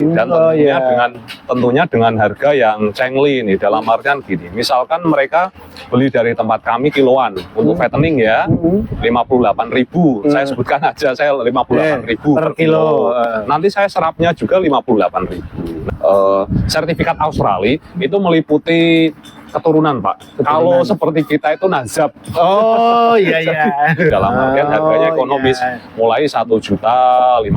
Dan tentunya dengan harga yang cengli nih, dalam artian gini, misalkan mereka beli dari tempat kami kiloan untuk fattening ya, 58.000, saya sebutkan aja, saya 58.000 per kilo. Nanti saya serapnya juga 58.000. Sertifikat Australia itu meliputi keturunan, Pak. Kalau seperti kita itu nazab. Oh iya. Dalam artian harganya ekonomis, mulai 1.500.000,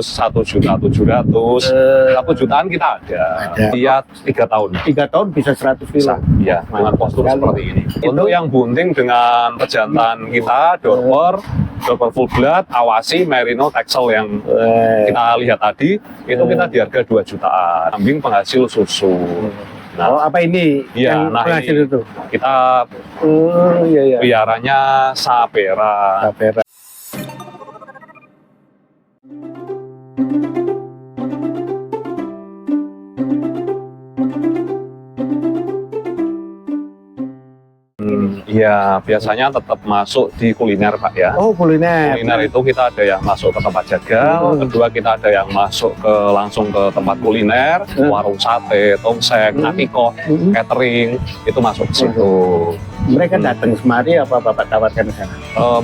1.700.000, 1 jutaan kita ada. Iya, 3 tahun. 3 tahun bisa 100 kilo. Iya, dengan postur seperti ini. Untuk yang bunting dengan pejantan kita, dorper full blood, awasi, merino, texel yang kita lihat tadi, itu kita di harga 2 jutaan. Kambing penghasil susu. Nah, apa ini yang penghasil itu? Kita peliharanya sapera. Iya, biasanya tetap masuk di kuliner, Pak ya. Oh, kuliner. Kuliner itu kita ada yang masuk ke tempat jagal, kedua kita ada yang masuk langsung ke tempat kuliner, warung sate, tongseng, nakikoh, catering, itu masuk ke situ. Mereka datang semari apa Bapak tawarkan ke sana?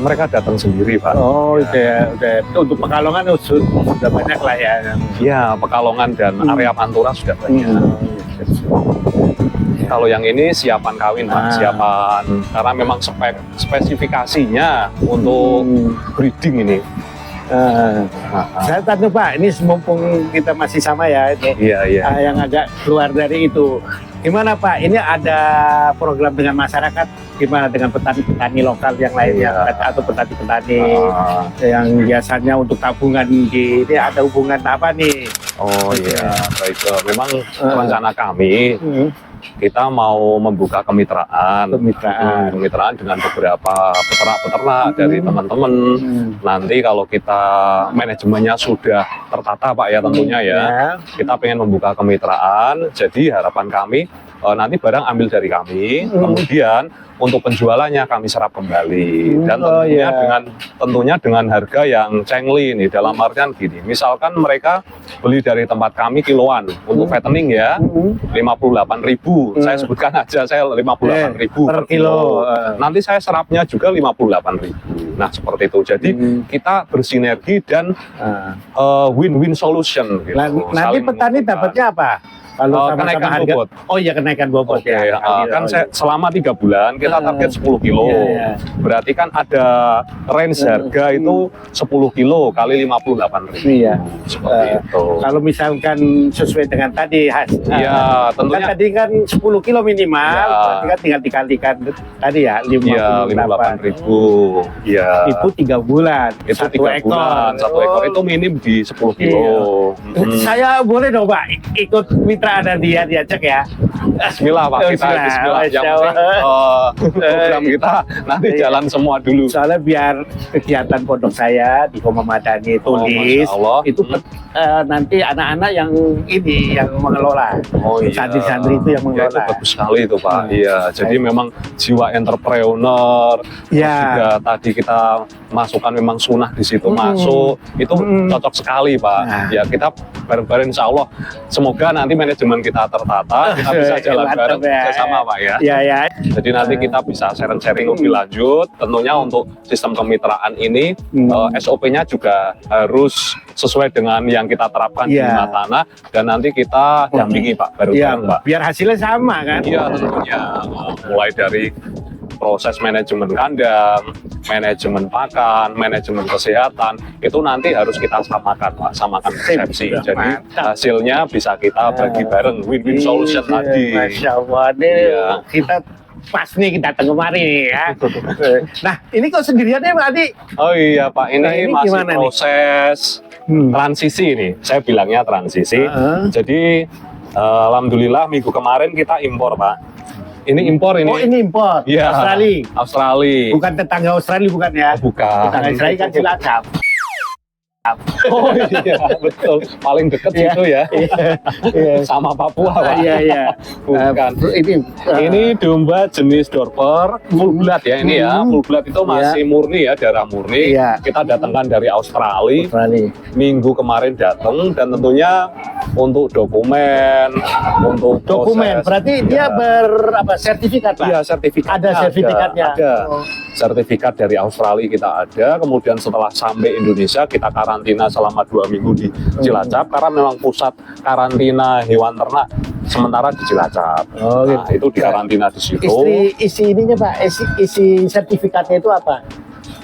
Mereka datang sendiri, Pak. Oh, udah. Untuk Pekalongan sudah banyak lah ya. Iya, Pekalongan dan area Pantura sudah banyak. Kalau yang ini siapan kawin, Pak, siapan karena memang spesifikasinya untuk breeding ini. Saya tanya Pak, ini mumpung kita masih sama ya, yang agak keluar dari itu. Gimana Pak? Ini ada program dengan masyarakat, gimana dengan petani-petani lokal yang lainnya atau petani-petani yang biasanya untuk tabungan ini ada hubungan apa nih? Oh iya, baik. Memang rencana kami kita mau membuka kemitraan dengan beberapa peternak dari teman-teman. Nanti kalau kita manajemennya sudah tertata, Pak ya, tentunya ya, kita pengen membuka kemitraan. Jadi harapan kami nanti barang ambil dari kami, kemudian untuk penjualannya kami serap kembali, dan tentunya dengan harga yang cengli nih, dalam artian gini, misalkan mereka beli dari tempat kami kiloan untuk fattening ya, 58.000, saya sebutkan aja, saya 58.000 per kilo. Nanti saya serapnya juga 58.000. Nah seperti itu, jadi kita bersinergi dan win-win solution gitu. Nanti petani dapatnya apa? Kalau kenaikan bobot. Oh iya, kenaikan bobot ya. Kan selama 3 bulan kita target 10 kilo. Berarti kan ada range harga itu 10 kilo kali 58.000. Iya. Seperti itu. Kalau misalkan sesuai dengan tadi iya, tentunya kan tadi kan 10 kilo minimal, berarti kan tinggal dikalikan tadi ya 58.000. Iya. Itu 3 bulan. Itu 3 bulan. 1 ekor itu minim di 10 kilo. Saya boleh dong Pak ikut mitra ada diajak ya. Bismillah Pak, Bismillah. Yang penting program kita nanti jalan semua dulu. Soalnya biar kegiatan pondok saya di Koma Madani tulis itu nanti anak-anak yang mengelola. Santri-santri itu yang mengelola. Itu bagus sekali itu Pak. Iya, jadi memang jiwa entrepreneur. Juga tadi kita masukkan memang sunnah di situ masuk. Itu cocok sekali Pak. Ya kita bareng-bareng insya Allah. Semoga nanti manajemen kita tertata, kita bisa jalan bareng bersama Pak ya. Jadi nanti kita bisa sharing-sharing lebih lanjut. Tentunya untuk sistem kemitraan ini SOP-nya juga harus sesuai dengan yang kita terapkan di Matana, dan nanti kita dampingi Pak bareng-bareng Pak. Biar hasilnya sama kan? Iya tentunya. Mulai dari proses manajemen kandang, manajemen pakan, manajemen kesehatan, itu nanti harus kita samakan Pak, samakan persepsi. Jadi hasilnya bisa kita bagi bareng, win-win solution tadi. Masya Allah, kita pas nih kita datang kemari nih ya. Nah ini kok sendirian ya Pak Adi? Oh iya Pak, ini masih proses transisi nih, saya bilangnya transisi. Jadi alhamdulillah minggu kemarin kita impor Pak. Ini impor ini. Oh ini impor? Iya. Australia? Australia. Bukan tetangga Australia bukan ya? Bukan. Tetangga Australia kan Cilacap. Oh iya, betul. Paling dekat itu ya. Sama Papua, Pak. Iya. Bukan. Ini domba jenis Dorper, full blood ya ini ya. Full blood itu masih murni ya, darah murni. Iya. Kita datangkan dari Australia. Minggu kemarin datang dan tentunya untuk dokumen, untuk dokumen. Berarti dia sertifikat, Pak? Iya, sertifikat. Ada sertifikatnya. Ada. Sertifikat dari Australia kita ada. Kemudian setelah sampai Indonesia kita karantina selama 2 minggu di Cilacap karena memang pusat karantina hewan ternak sementara di Cilacap. Nah, itu di karantina di situ. Isi ininya, Pak, isi sertifikatnya itu apa?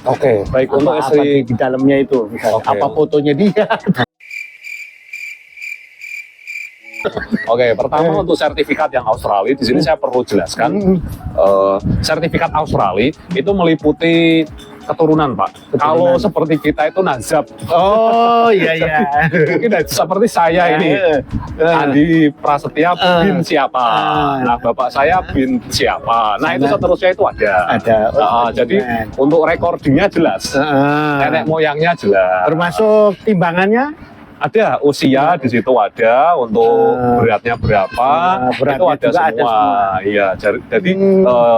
Oke, baik. Untuk isi di dalamnya itu, apa fotonya dia? Oke, pertama untuk sertifikat yang Australia, di sini saya perlu jelaskan, sertifikat Australia itu meliputi keturunan, Pak. Kalau seperti kita itu nazab. Oh iya. Mungkin seperti saya ini, Andi Prasetya bin siapa. Nah, bapak saya bin siapa. Nah, itu seterusnya itu ada. Jadi untuk recordingnya jelas, nenek moyangnya jelas. Termasuk timbangannya? Ada usia di situ ada, untuk beratnya berapa, itu ada semua. Iya, jadi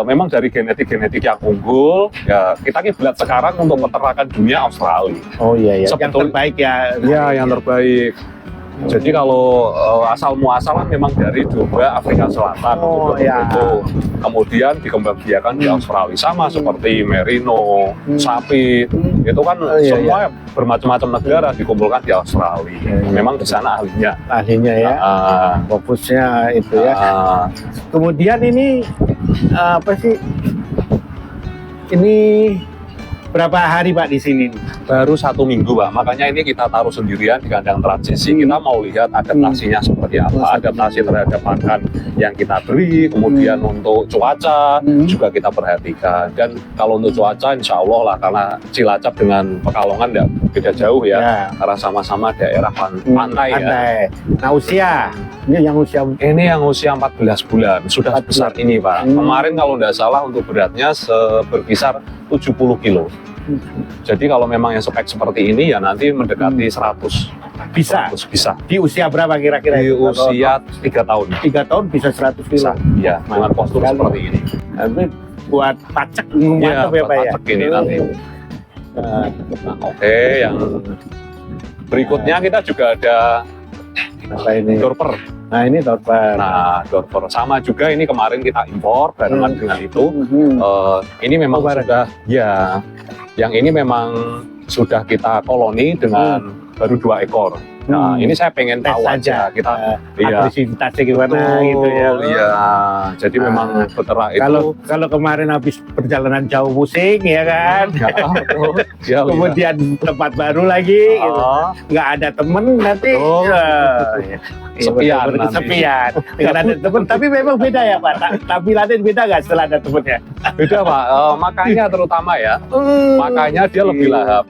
memang dari genetik yang unggul, ya kita kiblat sekarang untuk peternakan dunia Australia. Oh iya. Yang terbaik ya. Iya, yang terbaik. Jadi kalau asal muasalan memang dari domba Afrika Selatan itu, kemudian dikembangbiakan di Australia sama seperti merino, sapi, itu kan semua bermacam-macam negara dikumpulkan di Australia. Memang di sana ahlinya ya, fokusnya itu ya. Kemudian ini apa sih? Ini berapa hari, Pak, di sini? Baru 1 minggu, Pak. Makanya ini kita taruh sendirian di kandang transisi. Kita mau lihat adaptasinya seperti apa. Adaptasi terhadap pakan yang kita beri, kemudian untuk cuaca juga kita perhatikan. Dan kalau untuk cuaca, insya Allah lah, karena Cilacap dengan Pekalongan ya beda jauh ya. Karena sama-sama daerah pantai ya. Nah, usia? Ini yang usia 14 bulan. Sudah sebesar ini, Pak. Kemarin kalau tidak salah untuk beratnya berkisar 70 kilo. Jadi kalau memang yang spek seperti ini ya nanti mendekati 100. Bisa. Di usia berapa kira-kira? Di usia 3 tahun. 3 tahun bisa 100 kilo. Iya, dengan postur seperti ini. Tapi buat pacek mantap ya, Pak ya. Pacek ini nanti. Nah, oke, yang berikutnya kita juga ada Dorper. Nah, ini Dorper. Nah, Dorper sama juga ini kemarin kita impor barengan dengan itu. Ini memang sudah yang ini memang sudah kita koloni dengan baru 2 ekor. Nah, ini saya pengen tahu aja kita agresivitasnya gimana gitu ya. Iya, jadi memang peternak itu kalau kemarin habis perjalanan jauh pusing ya kan. Kemudian tempat baru lagi gitu. Nggak ada temen nanti sepian. Nggak ada temen, tapi memang beda ya, Pak. Tampilannya beda nggak setelah ada temennya? Beda, Pak. Makanya terutama ya. Makanya dia lebih lahap.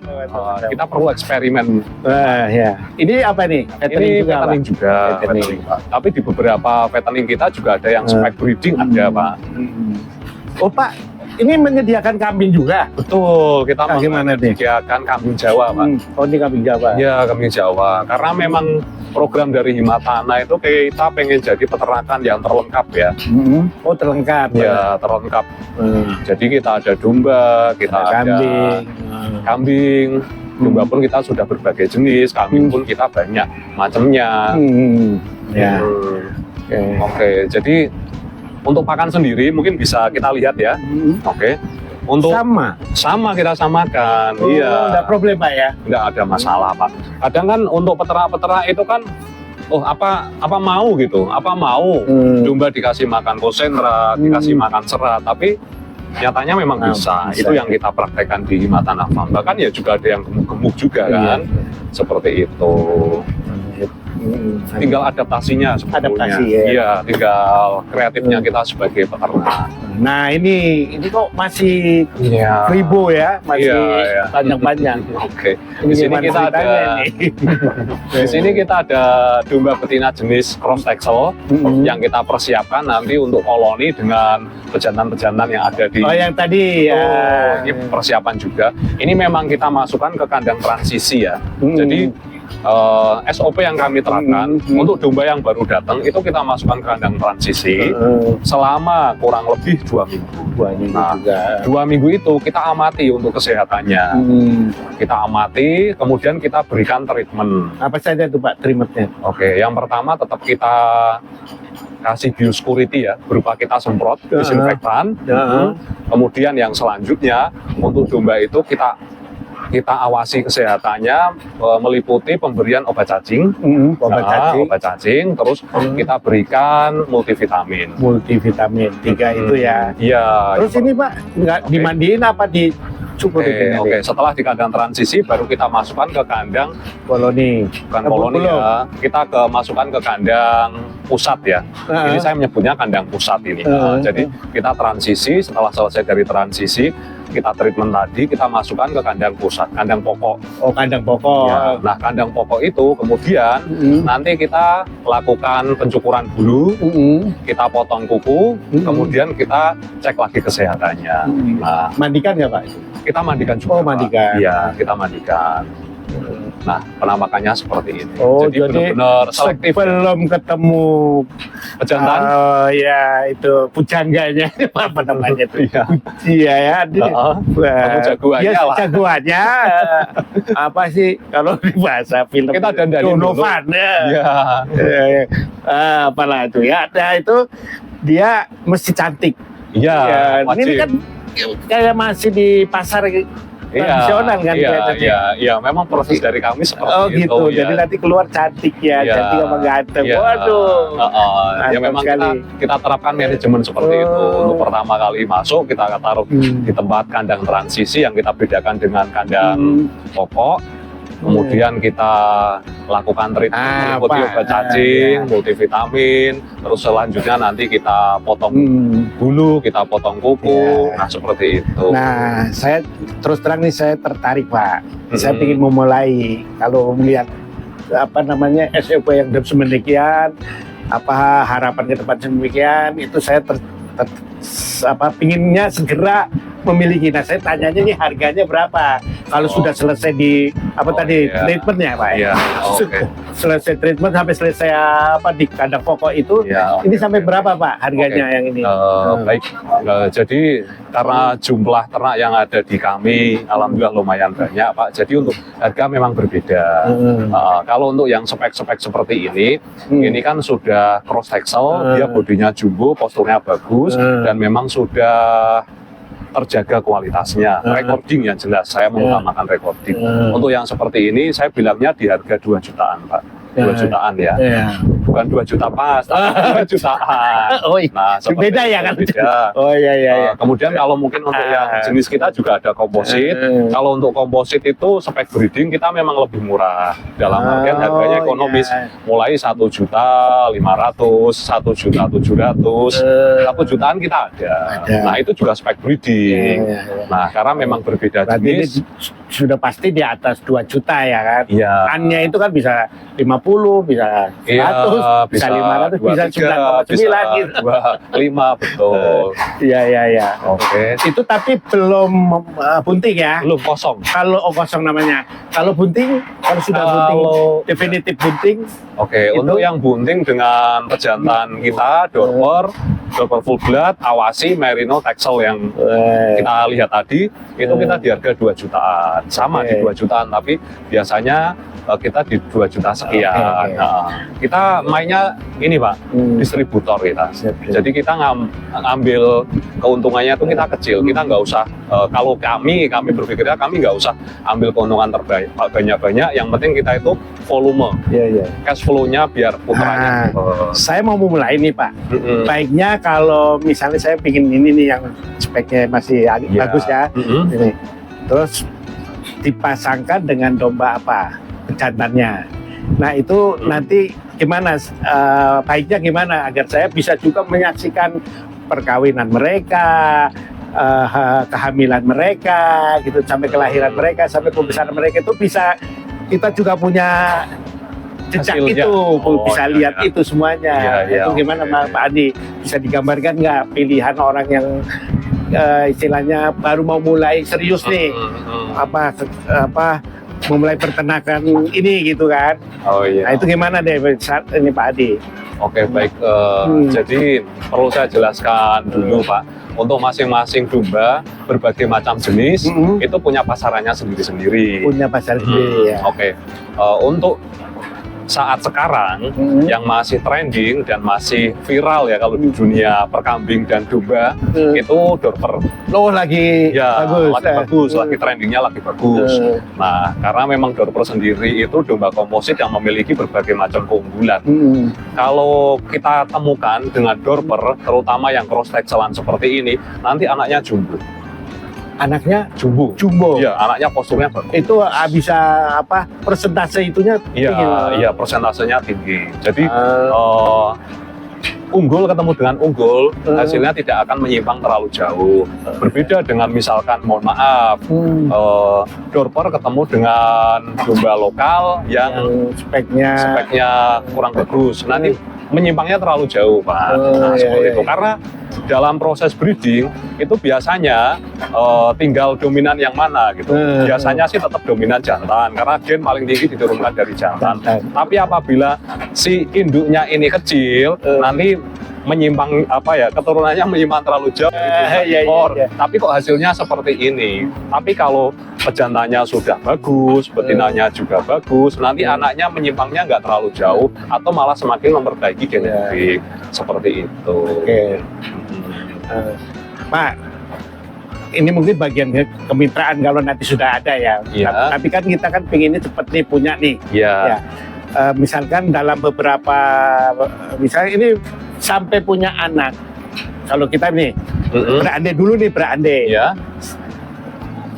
Kita perlu eksperimen. Ini apa nih? Fattening juga. Tapi di beberapa fattening kita juga ada yang spek breeding ada, Pak. Oh, Pak, ini menyediakan kambing juga? Betul, kita menyediakan kambing Jawa, Pak. Oh, ini kambing Jawa? Iya, kambing Jawa. Karena memang program dari Himatana itu kita pengen jadi peternakan yang terlengkap ya. Oh, terlengkap? Ya, terlengkap. Jadi kita ada domba, kita ada kambing. Domba pun kita sudah berbagai jenis, kambing pun kita banyak macamnya. Oke, jadi untuk pakan sendiri mungkin bisa kita lihat ya. Oke. Untuk sama kita samakan. Iya. Enggak problem, Pak ya? Enggak ada masalah, Pak. Kadang kan untuk peternak-peternak itu kan apa mau gitu, domba dikasih makan konsentrat, dikasih makan serat, tapi nyatanya memang bisa. Itu yang kita praktekkan di Himatana Farm. Bahkan ya juga ada yang gemuk-gemuk juga kan, seperti itu. tinggal adaptasinya sebetulnya. Adaptasi, ya. Iya, tinggal kreatifnya kita sebagai peternak. Nah ini kok masih ribu ya, masih panjang-panjang. Oke. Di sini kita ada di sini kita ada domba betina jenis cross Texel yang kita persiapkan nanti untuk koloni dengan pejantan-pejantan yang ada di. Oh yang tadi ya. Ini persiapan juga. Ini memang kita masukkan ke kandang transisi ya. Jadi SOP yang kami terapkan untuk domba yang baru datang itu kita masukkan ke kandang transisi selama kurang lebih 2 minggu. 2 minggu Nah, juga. 2 minggu itu kita amati untuk kesehatannya. Kita amati, kemudian kita berikan treatment. Apa saja tuh Pak treatmentnya? Oke, yang pertama tetap kita kasih biosecurity ya, berupa kita semprot disinfektan. Kemudian yang selanjutnya untuk domba itu kita awasi kesehatannya, meliputi pemberian obat cacing, obat cacing, terus kita berikan multivitamin. Multivitamin 3 itu ya. Iya. Terus ini Pak nggak dimandiin apa dicukur? Oke. Setelah di kandang transisi baru kita masukkan ke kandang koloni. Bukan koloni ya. Kita masukkan ke kandang pusat ya. Ini saya menyebutnya kandang pusat ini. Jadi kita transisi, setelah selesai dari transisi kita treatment tadi, kita masukkan ke kandang pusat, kandang pokok. Oh, kandang pokok. Ya. Nah, kandang pokok itu kemudian nanti kita lakukan pencukuran bulu, kita potong kuku, kemudian kita cek lagi kesehatannya. Nah, mandikan nggak Pak? Kita mandikan juga. Oh, mandikan. Iya, kita mandikan. Nah, penampakannya seperti ini. Oh, jadi benar-benar selektif. Belum ketemu pejantan. Ya itu pujangganya apa namanya itu? Iya ya. Jagoannya lah. Jagoannya apa sih kalau di bahasa film? Kita dandanin Donovan ya. Apalah itu ya. Nah itu dia mesti cantik. Iya. Ini kan kayak masih di pasar tradisional kan iya, memang proses dari kami seperti itu. Oh gitu, jadi nanti keluar cantik ya, cantik sama ganteng. Waduh. Ya memang kita terapkan manajemen seperti itu. Untuk pertama kali masuk kita taruh di tempat kandang transisi yang kita bedakan dengan kandang pokok. Kemudian kita lakukan treatment meliputi obat cacing, multivitamin, terus selanjutnya nanti kita potong bulu, kita potong kuku, nah seperti itu. Nah, saya terus terang nih saya tertarik Pak. Saya ingin memulai kalau melihat apa namanya SOP yang demikian, apa harapan ke depan demikian, itu saya pinginnya segera memiliki. Nah, saya tanyanya nih harganya berapa? Kalau sudah selesai di treatmentnya Pak. Selesai treatment sampai selesai di kandang pokok itu, ini sampai berapa Pak harganya yang ini? Baik, jadi karena jumlah ternak yang ada di kami, alhamdulillah lumayan banyak Pak. Jadi untuk harga memang berbeda. Kalau untuk yang spek-spek seperti ini kan sudah cross Texel, dia bodinya jumbo, posturnya bagus, dan memang sudah terjaga kualitasnya, recording yang jelas, saya mengutamakan recording. Untuk yang seperti ini, saya bilangnya di harga 2 jutaan Pak. 2 jutaan ya. Bukan 2 juta pas, 2 jutaan. Oh iya. Nah, beda ya kan? Beda. Oh iya. Kemudian kalau mungkin untuk yang jenis kita juga ada komposit. Kalau untuk komposit itu spek breeding kita memang lebih murah. Dalam artian harganya ekonomis. Mulai 1.500.000, 1.700.000, 1 jutaan kita ada. Nah itu juga spek breeding. Nah karena memang berbeda jenis. Sudah pasti di atas 2 juta ya kan? Iya. Annya itu kan bisa 50, bisa 100, bisa 500, bisa 9,9 gitu. 25, betul. Iya. Oke. Itu tapi belum bunting ya? Belum, kosong. Kalau kosong namanya. Kalau bunting, kalau sudah bunting, definitif bunting. Oke, untuk yang bunting dengan pejantan kita, Dorper full blood, awasi, merino, Texel yang kita lihat tadi, itu kita di harga 2 jutaan. Sama di 2 jutaan, tapi biasanya kita di 2 juta sekian. Nah, kita mainnya ini Pak, distributor kita. Jadi kita ngambil keuntungannya itu kita kecil. Kita nggak usah, kalau kami berpikirnya kami nggak usah ambil keuntungan banyak-banyak. Yang penting kita itu volume, cash flow-nya biar putarannya. Saya mau mulai nih Pak. Baiknya kalau misalnya saya pingin ini nih yang speknya masih bagus ya. Ini. Terus dipasangkan dengan domba apa? Pejantannya. Nah itu nanti gimana, baiknya gimana agar saya bisa juga menyaksikan perkawinan mereka, kehamilan mereka, gitu, sampai kelahiran mereka, sampai pembesaran mereka, itu bisa kita juga punya jejak hasilnya. itu, bisa lihat itu semuanya. Itu gimana Pak Adi, bisa digambarkan nggak pilihan orang yang istilahnya baru mau mulai serius nih, apa memulai peternakan ini gitu kan? Nah itu gimana deh ini Pak Adi? Oke, baik. Jadi perlu saya jelaskan dulu Pak, untuk masing-masing domba berbagai macam jenis itu punya pasarannya sendiri-sendiri. Punya pasar sendiri ya. Oke. Untuk saat sekarang yang masih trending dan masih viral ya kalau di dunia perkambing dan domba itu Dorper. Oh lagi bagus. Lagi bagus, lagi trendingnya lagi bagus. Nah, karena memang Dorper sendiri itu domba komposit yang memiliki berbagai macam keunggulan. Kalau kita temukan dengan Dorper, terutama yang cross texelan seperti ini, nanti anaknya jumbo. Anaknya jumbo. Iya, anaknya posturnya bagus. Itu bisa apa? Persentase itunya tinggi. Iya, persentasenya tinggi. Jadi unggul ketemu dengan unggul, hasilnya tidak akan menyimpang terlalu jauh. Berbeda dengan misalkan, mohon maaf, Dorper ketemu dengan domba lokal yang speknya kurang bagus. Nanti menyimpangnya terlalu jauh, Pak. Seperti itu. Karena dalam proses breeding itu biasanya tinggal dominan yang mana gitu. Biasanya sih tetap dominan jantan karena gen paling tinggi diturunkan dari jantan. Tapi apabila si induknya ini kecil, nanti menyimpang keturunannya menyimpang terlalu jauh. Tapi kok hasilnya seperti ini. Tapi kalau pejantannya sudah bagus, betinanya juga bagus, nanti anaknya menyimpangnya nggak terlalu jauh atau malah semakin memperbaiki genetik seperti itu. Pak, ini mungkin bagian kemitraan kalau nanti sudah ada ya. Tapi kan kita kan pengennya cepet nih punya nih. Misalkan dalam beberapa, misalnya ini sampai punya anak. Kalau kita nih berandai dulu nih,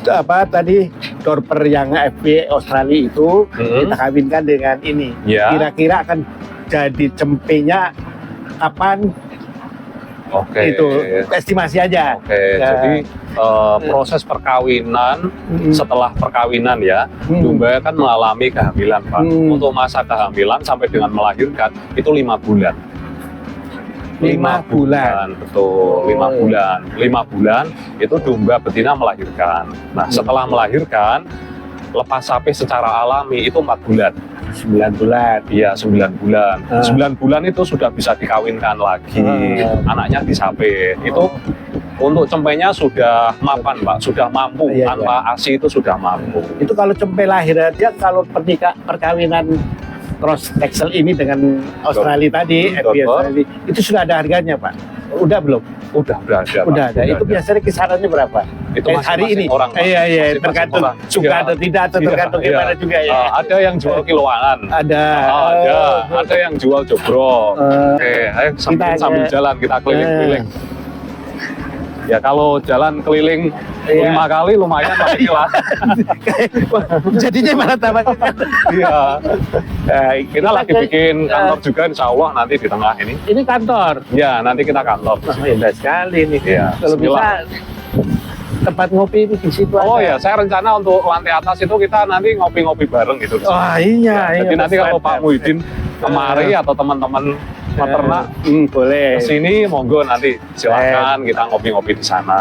apa tadi Dorper yang FB Australia itu kita kawinkan dengan ini. Kira-kira akan jadi cempenya kapan? Itu estimasi aja. Jadi proses perkawinan, setelah perkawinan ya, domba kan mengalami kehamilan, Pak. Untuk masa kehamilan sampai dengan melahirkan itu 5 bulan. 5 bulan. Betul, 5 bulan. 5 bulan itu domba betina melahirkan. Nah, setelah melahirkan, lepas sapi secara alami itu 4 bulan. 9 bulan. Iya, 9 bulan. 9 bulan itu sudah bisa dikawinkan lagi. Anaknya disape. Itu untuk cempenya sudah mapan, Pak. Sudah mampu. Tanpa ASI itu sudah mampu. Itu kalau cempe lahir aja, kalau perkawinan cross texel ini dengan Australia tadi, Australia, itu sudah ada harganya, Pak? Udah belum? Udah ada. Itu biasanya kisarannya berapa? Itu hari ini orang. Iya, tergantung suka atau tidak, atau tergantung gimana juga ya. Ada yang jual kiloan. Ada yang jual jogrok. Ayo sambil jalan kita keliling-keliling. Ya kalau jalan keliling 5 kali lumayan lah. Jadinya malah tambah. Kita lagi bikin kantor juga insya Allah nanti di tengah ini. Ini kantor? Ya, nanti kita kantor. Indah sekali nih. Kalau bisa tempat ngopi di situ ya, saya rencana untuk lantai atas itu kita nanti ngopi-ngopi bareng gitu. Iya. Jadi nanti kalau Pak Muhyiddin kemari atau teman-teman peternak boleh kesini, monggo nanti silakan kita ngopi-ngopi di sana.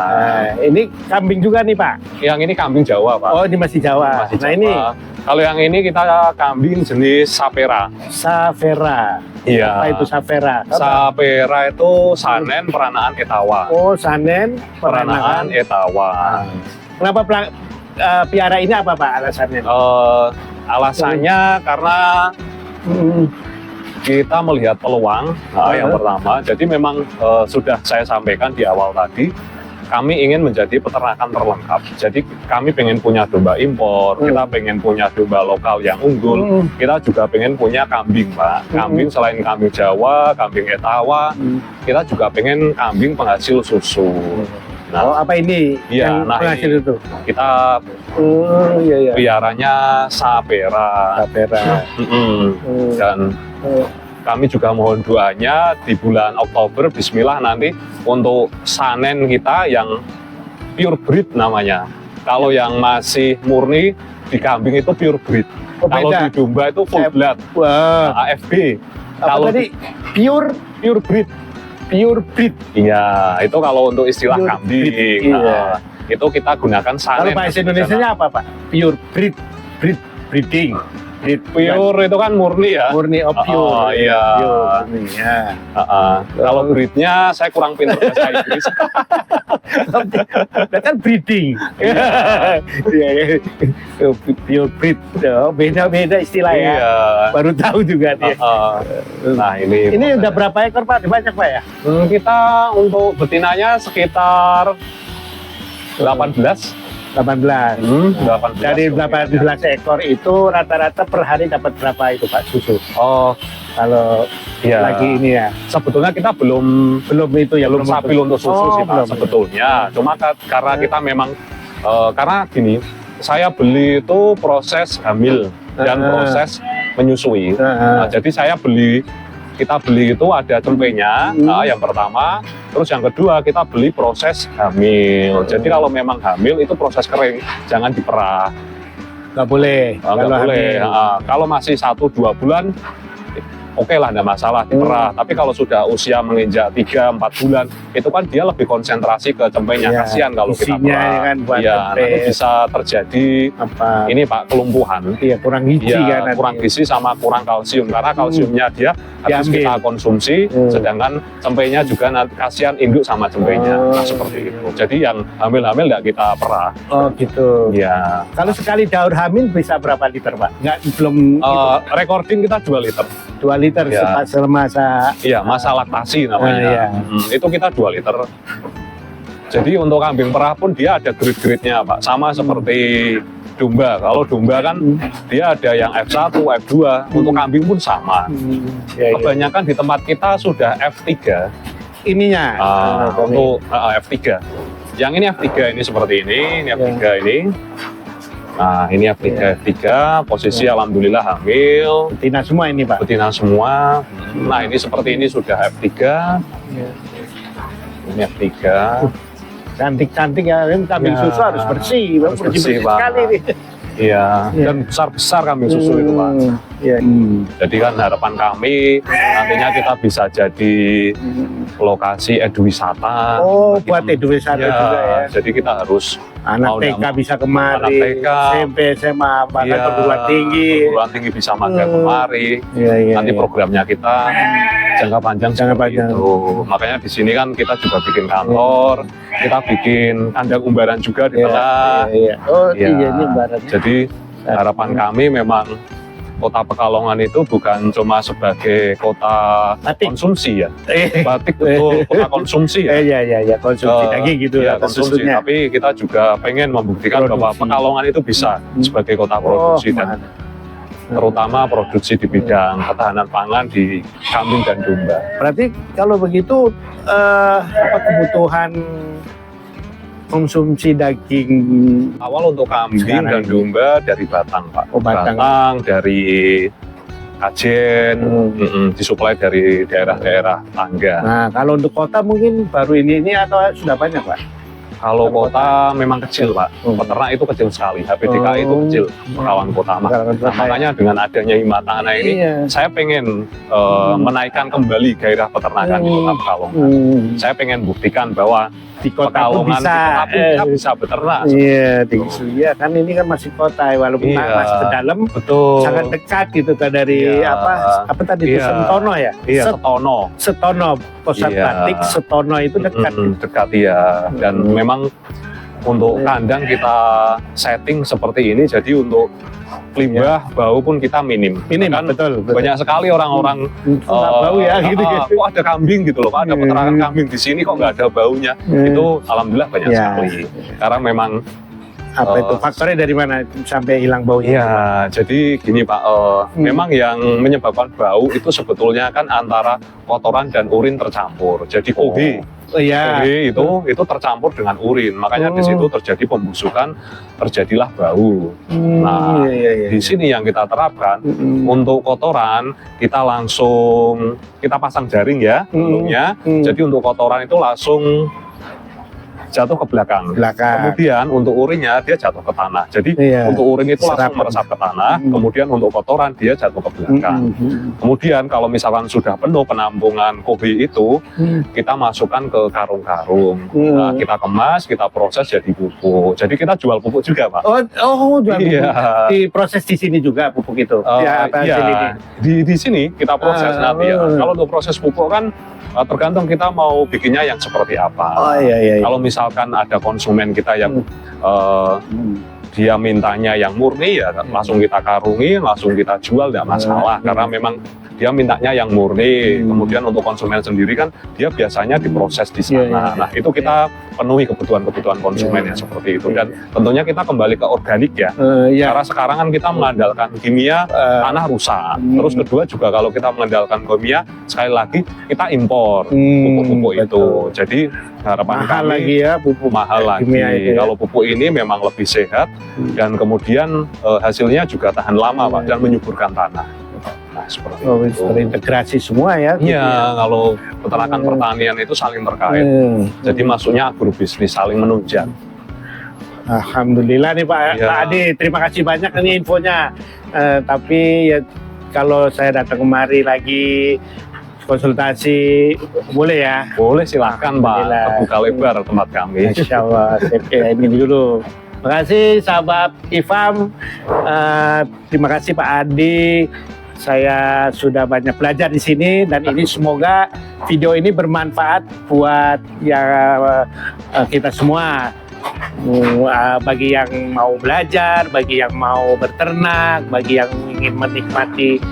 Ini kambing juga nih Pak? Yang ini kambing Jawa, Pak. Oh, ini masih Jawa. Ini kalau yang ini kita kambing jenis Sapera. Iya. Apa itu Sapera? Sapera itu Sanen Peranaan Etawa. Oh, Sanen Peranaan Etawa. Kenapa piara ini apa Pak alasannya? Alasannya karena kita melihat peluang yang pertama. Jadi memang sudah saya sampaikan di awal tadi, kami ingin menjadi peternakan terlengkap. Jadi kami pengen punya domba impor, kita pengen punya domba lokal yang unggul, kita juga pengen punya kambing, Pak. Kambing selain kambing Jawa, kambing Etawa, kita juga pengen kambing penghasil susu. Oh, apa ini? Iya, yang penghasil itu? Kita peliharanya sapera. Dan kami juga mohon doanya di bulan Oktober, bismillah nanti untuk sanen kita yang pure breed namanya. Kalau yang masih murni di kambing itu pure breed. Kalau di domba itu full blood. AFB. Kalau tadi pure breed. Pure breed. Iya, itu kalau untuk istilah pure kambing. Nah, itu kita gunakan sanen. Kalau bahasa Indonesianya apa, Pak? Pure breed. Breeding. Pure itu kan murni ya. Murni, pure. Iya. Pure, ya. Kalau breednya saya kurang pintar bahasa Inggris. Kan breeding. Pure breed. Beda-beda istilah ya. Baru tahu juga dia. Nah, ini udah berapa ekor, Pak? Banyak, Pak ya? Kita untuk betinanya sekitar 18. 18. Dari 18 ekor itu rata-rata per hari dapat berapa itu, Pak, susu? Oh, kalau lagi ini ya. Sebetulnya kita belum itu ya, belum stabil untuk susu sih, Pak, sebetulnya. Cuma karena kita memang karena gini, saya beli itu proses hamil dan proses menyusui. Nah, jadi kita beli itu ada cempenya, yang pertama, terus yang kedua kita beli proses hamil. Jadi kalau memang hamil itu proses kering, jangan diperah. Nggak boleh. Nggak boleh. Kalau masih 1-2 bulan, oke lah, nggak masalah diperah. Tapi kalau sudah usia menginjak 3-4 bulan, itu kan dia lebih konsentrasi ke cempenya. Kasihan kalau kita perah. Kan nanti bisa terjadi ini, Pak, kelumpuhan. Iya, kurang gizi kan. Kurang gizi sama kurang kalsium. Karena kalsiumnya dia harus kita konsumsi, sedangkan cempenya juga nanti kasihan induk sama cempenya. Nah, seperti itu. Jadi yang hamil-hamil nggak kita perah. Oh, gitu. Iya. Kalau sekali daur hamil bisa berapa liter, Pak? Nggak, belum recording kita 2 liter. 2 liter semasa masa laktasi namanya. Itu kita 2 liter. Jadi untuk kambing perah pun dia ada grade-grade-nya, Pak. Sama seperti domba. Kalau domba kan dia ada yang F1, F2. Untuk kambing pun sama. Kebanyakan di tempat kita sudah F3. Ininya. Untuk F3. Yang ini F3 ini seperti ini F3 ini. Nah, ini F3, posisi alhamdulillah hamil. Betina semua ini, Pak? Betina semua. Nah, ini seperti ini sudah F3. Ini F3. Cantik-cantik ya, kambing susu harus bersih. Bersih sekali nih. Iya, dan besar-besar kambing susu itu, Pak. Jadi kan harapan kami nantinya kita bisa jadi lokasi eduwisata. Oh, buat eduwisata juga ya. Jadi kita harus anak TK bisa kemari, SMP, SMA, bahkan perguruan tinggi bisa magang kemari. Nanti programnya kita jangka panjang. Itu. Makanya di sini kan kita juga bikin kantor, kita bikin kandang umbaran juga di tengah. Oh iya, ini umbaran. Jadi harapan kami memang Kota Pekalongan itu bukan cuma sebagai kota konsumsi ya. Batik betul kota konsumsi ya. Iya, konsumsi daging gitu ya, konsumsi. Tapi kita juga pengen membuktikan bahwa Pekalongan itu bisa sebagai kota produksi dan terutama produksi di bidang ketahanan pangan di kambing dan domba. Berarti kalau begitu kebutuhan konsumsi daging awal untuk kambing dan domba dari Batang, Pak. Batang dari Kajen, disuplai dari daerah-daerah tangga. Nah, kalau untuk kota mungkin baru ini atau sudah banyak, Pak? Kalau kota memang kecil, Pak. Peternak itu kecil sekali. HPDKI itu kecil, Pekawan Kota. Makanya dengan adanya Himatana ini, saya pengen menaikkan kembali gairah peternakan di Kota Pekalongan. Saya pengen buktikan bahwa di kota pun bisa beternak. Iya, kan ini kan masih kota, walaupun masih ke dalam, sangat dekat gitu dari apa tadi itu Sentono ya? Setono, pusat batik Setono itu dekat. Dekat ya, dan memang untuk kandang kita setting seperti ini, jadi untuk limbah bau pun kita minim kan betul. Banyak sekali orang-orang bau ya gitu. Kok ada kambing gitu loh, Pak, ada peternakan kambing di sini kok nggak ada baunya. Itu alhamdulillah banyak sekali. Karena memang itu faktornya dari mana sampai hilang baunya? Ya, jadi gini, Pak, memang yang menyebabkan bau itu sebetulnya kan antara kotoran dan urin tercampur. Jadi OB Iya. Jadi itu tercampur dengan urin, makanya di situ terjadi pembusukan, terjadilah bau. Nah, di sini yang kita terapkan untuk kotoran kita langsung kita pasang jaring ya sebelumnya. Jadi untuk kotoran itu langsung jatuh ke belakang. Kemudian untuk urinnya dia jatuh ke tanah. Jadi untuk urin itu langsung meresap ke tanah. Kemudian untuk kotoran dia jatuh ke belakang. Kemudian kalau misalkan sudah penuh penampungan kobe itu, kita masukkan ke karung-karung. Nah, kita kemas, kita proses jadi pupuk. Jadi kita jual pupuk juga, Pak. Jual pupuk. Diproses di sini juga pupuk itu. Di sini kita proses nanti ya. Kalau untuk proses pupuk kan tergantung kita mau bikinnya yang seperti apa. Kalau misalkan ada konsumen kita yang dia mintanya yang murni ya langsung kita karungi, langsung kita jual, tidak masalah. Karena memang dia mintanya yang murni. Kemudian untuk konsumen sendiri kan dia biasanya diproses di sana. Nah itu kita penuhi kebutuhan-kebutuhan konsumen yang seperti itu. Dan tentunya kita kembali ke organik ya. Karena sekarang kan kita mengandalkan kimia, tanah rusak. Terus kedua juga kalau kita mengandalkan kimia, sekali lagi kita impor pupuk-pupuk itu. Jadi harapan mahal kami lagi ya, pupuk mahal lagi. Kalau pupuk ini memang lebih sehat dan kemudian hasilnya juga tahan lama Pak dan menyuburkan tanah. Nah, seperti itu. Terintegrasi semua ya. Iya, kalau peternakan pertanian itu saling terkait. Jadi masuknya agrobisnis saling menunjang. Alhamdulillah nih Pak Adi, terima kasih banyak ini infonya. Tapi ya kalau saya datang kemari lagi konsultasi boleh ya? Boleh, silahkan Pak, terbuka lebar tempat kami. Insya Allah. Ini dulu. Terima kasih sahabat IFAM. Terima kasih Pak Adi. Saya sudah banyak belajar di sini dan ini semoga video ini bermanfaat buat kita semua. Bagi yang mau belajar, bagi yang mau berternak, bagi yang ingin menikmati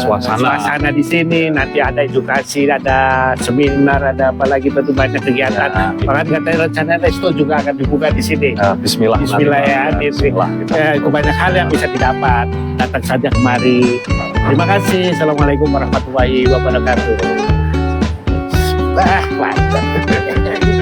suasana di sini. Nanti ada edukasi, ada seminar, ada apalagi tentu banyak kegiatan. Bahkan katanya rencana resto juga akan dibuka di sini. Bismillah ya. Itu banyak hal yang bisa didapat. Datang saja kemari. Terima kasih. Assalamualaikum warahmatullahi wabarakatuh. Mantap.